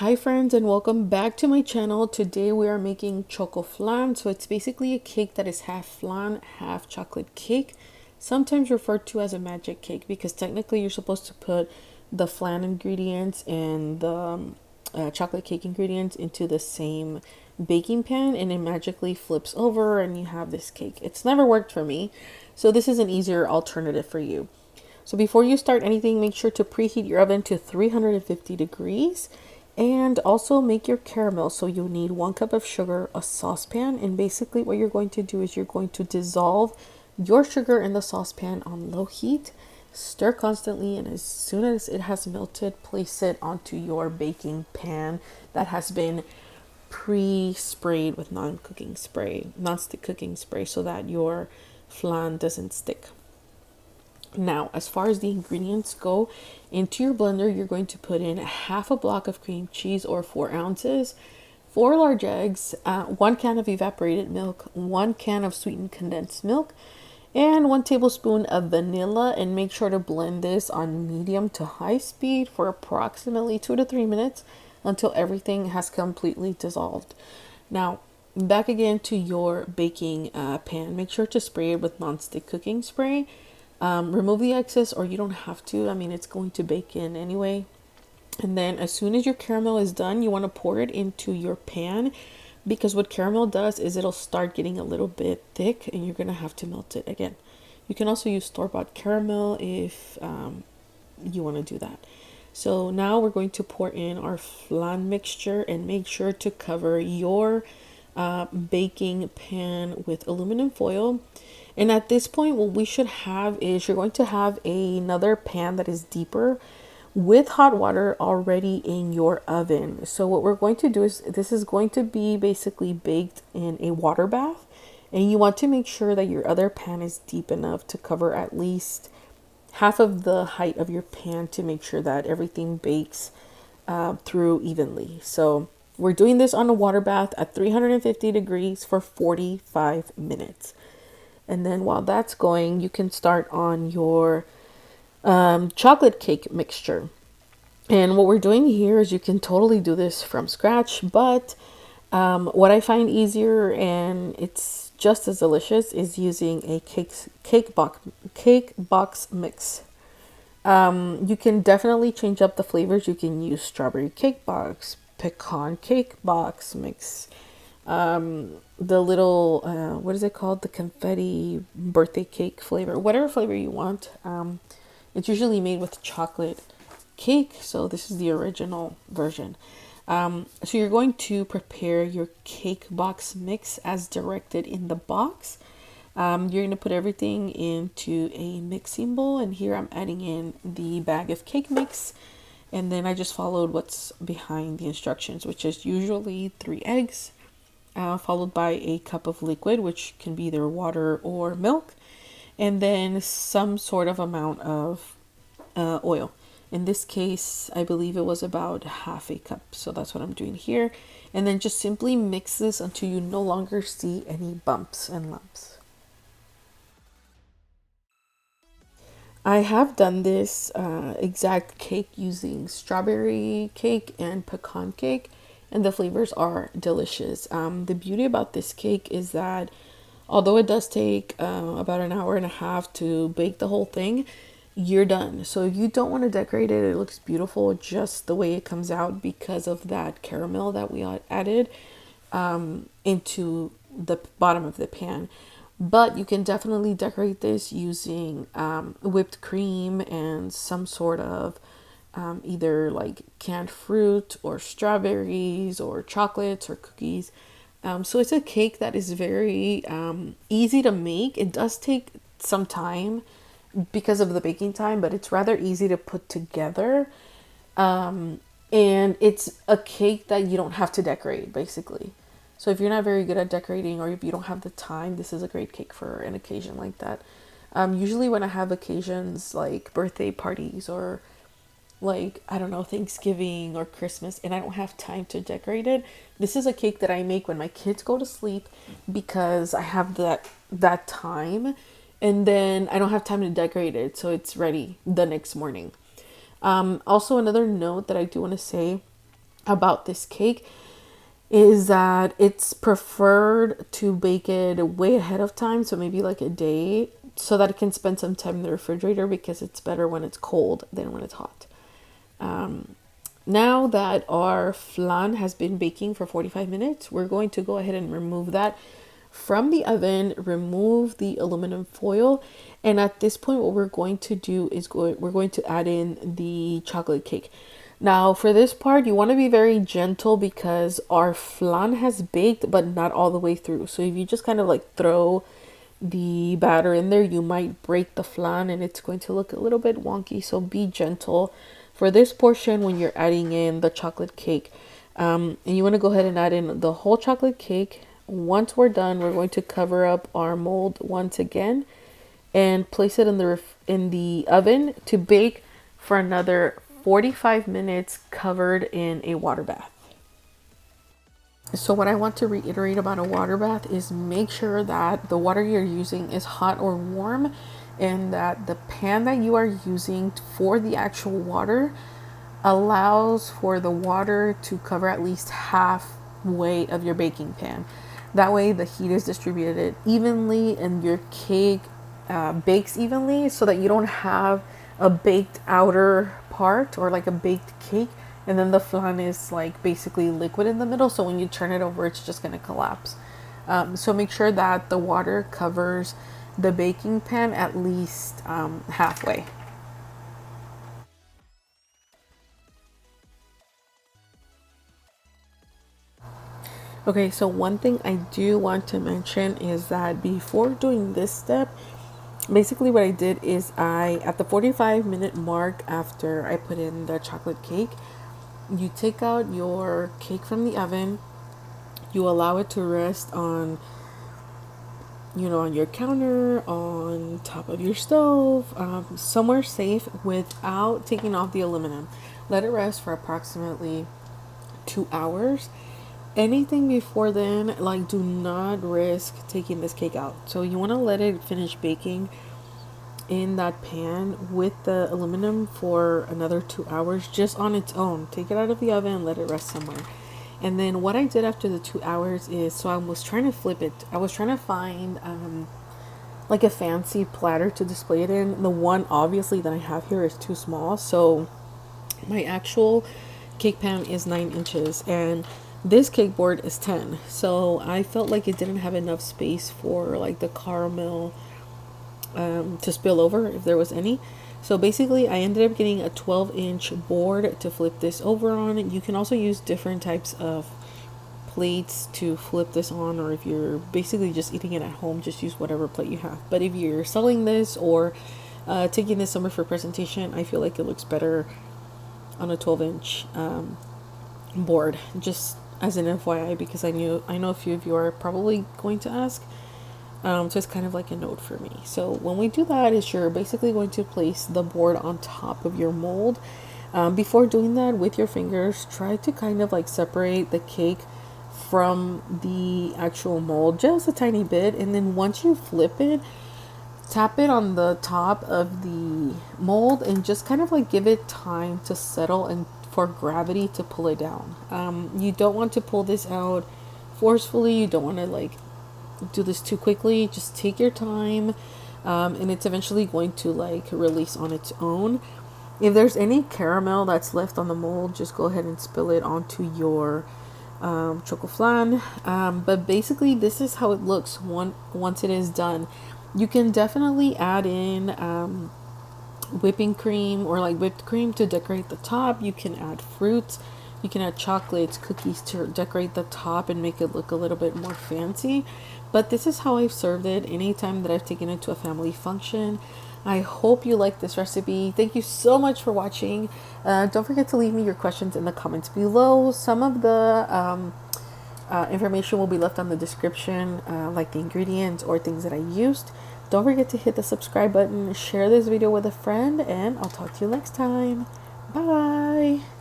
Hi friends and welcome back to my channel. Today we are making Chocoflan. So it's basically a cake that is half flan, half chocolate cake. Sometimes referred to as a magic cake because technically you're supposed to put the flan ingredients and the chocolate cake ingredients into the same baking pan and it magically flips over and you have this cake. It's never worked for me, so this is an easier alternative for you. So before you start anything, make sure to preheat your oven to 350 degrees and also make your caramel. So you need 1 cup of sugar, a saucepan, and basically what you're going to do is you're going to dissolve your sugar in the saucepan on low heat, stir constantly, and as soon as it has melted, place it onto your baking pan that has been pre-sprayed with non-stick cooking spray so that your flan doesn't stick. Now, as far as the ingredients go, into your blender, you're going to put in half a block of cream cheese or 4 ounces, 4 large eggs, 1 can of evaporated milk, 1 can of sweetened condensed milk, and 1 tablespoon of vanilla. And make sure to blend this on medium to high speed for approximately 2 to 3 minutes until everything has completely dissolved. Now, back again to your baking pan. Make sure to spray it with non-stick cooking spray. Remove the excess, or you don't have to. I mean, it's going to bake in anyway. And then as soon as your caramel is done, you want to pour it into your pan, because what caramel does is it'll start getting a little bit thick and you're going to have to melt it again. You can also use store-bought caramel if you want to do that. So now we're going to pour in our flan mixture and make sure to cover your baking pan with aluminum foil. And at this point, what we should have is you're going to have another pan that is deeper with hot water already in your oven. So what we're going to do is this is going to be basically baked in a water bath. And you want to make sure that your other pan is deep enough to cover at least half of the height of your pan to make sure that everything bakes through evenly. So we're doing this on a water bath at 350 degrees for 45 minutes. And then while that's going, you can start on your chocolate cake mixture. And what we're doing here is you can totally do this from scratch, but what I find easier and it's just as delicious is using a cake box mix. You can definitely change up the flavors. You can use strawberry cake box, pecan cake box mix, the little what is it called, the confetti birthday cake flavor, whatever flavor you want. It's usually made with chocolate cake, so this is the original version. So you're going to prepare your cake box mix as directed in the box. You're going to put everything into a mixing bowl, and here I'm adding in the bag of cake mix, and then I just followed what's behind the instructions, which is usually 3 eggs, followed by a cup of liquid, which can be either water or milk, and then some sort of amount of oil. In this case, I believe it was about half a cup, so that's what I'm doing here. And then just simply mix this until you no longer see any bumps and lumps. I have done this exact cake using strawberry cake and pecan cake, and the flavors are delicious. The beauty about this cake is that although it does take about an hour and a half to bake the whole thing, you're done. So if you don't want to decorate it, it looks beautiful just the way it comes out because of that caramel that we added into the bottom of the pan. But you can definitely decorate this using whipped cream and some sort of either like canned fruit or strawberries or chocolates or cookies. So it's a cake that is very easy to make. It does take some time because of the baking time, but it's rather easy to put together. And it's a cake that you don't have to decorate, basically. So if you're not very good at decorating or if you don't have the time, this is a great cake for an occasion like that. Usually when I have occasions like birthday parties or like, I don't know, Thanksgiving or Christmas, and I don't have time to decorate it, this is a cake that I make when my kids go to sleep because I have that time, and then I don't have time to decorate it, so it's ready the next morning. Also, another note that I do want to say about this cake is that it's preferred to bake it way ahead of time, so maybe like a day, so that it can spend some time in the refrigerator, because it's better when it's cold than when it's hot. Now that our flan has been baking for 45 minutes, we're going to go ahead and remove that from the oven, remove the aluminum foil, and at this point what we're going to do is we're going to add in the chocolate cake. Now for this part you want to be very gentle because our flan has baked but not all the way through. So if you just kind of like throw the batter in there, you might break the flan and it's going to look a little bit wonky. So be gentle for this portion when you're adding in the chocolate cake. And you want to go ahead and add in the whole chocolate cake. Once we're done, we're going to cover up our mold once again and place it in the oven to bake for another 45 minutes covered in a water bath. So what I want to reiterate about a water bath is make sure that the water you're using is hot or warm, and that the pan that you are using for the actual water allows for the water to cover at least halfway of your baking pan. That way the heat is distributed evenly and your cake bakes evenly, so that you don't have a baked outer part or like a baked cake and then the flan is like basically liquid in the middle, so when you turn it over it's just going to collapse. So make sure that the water covers the baking pan at least halfway. Okay, so one thing I do want to mention is that before doing this step, basically what I did is at the 45-minute mark after I put in the chocolate cake, you take out your cake from the oven, you allow it to rest on, on your counter, on top of your stove, somewhere safe without taking off the aluminum. Let it rest for approximately 2 hours. Anything before then, like, do not risk taking this cake out. So you want to let it finish baking in that pan with the aluminum for another 2 hours just on its own. Take it out of the oven and let it rest somewhere. And then what I did after the 2 hours is, so I was trying to flip it. I was trying to find like a fancy platter to display it in. The one obviously that I have here is too small, so my actual cake pan is 9 inches and this cake board is 10. So I felt like it didn't have enough space for like the caramel to spill over if there was any. So basically I ended up getting a 12-inch board to flip this over on. You can also use different types of plates to flip this on, or if you're basically just eating it at home, just use whatever plate you have. But if you're selling this or taking this somewhere for presentation, I feel like it looks better on a 12-inch board, just as an FYI, because I know a few of you are probably going to ask. So it's kind of like a note for me. So when we do that, is you're basically going to place the board on top of your mold. Before doing that, with your fingers, try to kind of like separate the cake from the actual mold just a tiny bit, and then once you flip it, tap it on the top of the mold and just kind of like give it time to settle and for gravity to pull it down. You don't want to pull this out forcefully. You don't want to like do this too quickly. Just take your time, and it's eventually going to like release on its own. If there's any caramel that's left on the mold, just go ahead and spill it onto your Chocoflan. But basically this is how it looks once it is done. You can definitely add in whipping cream or like whipped cream to decorate the top. You can add fruits, you can add chocolates, cookies to decorate the top and make it look a little bit more fancy. But this is how I've served it anytime that I've taken it to a family function. I hope you like this recipe. Thank you so much for watching. Don't forget to leave me your questions in the comments below. Some of the information will be left on the description, like the ingredients or things that I used. Don't forget to hit the subscribe button, share this video with a friend, and I'll talk to you next time. Bye!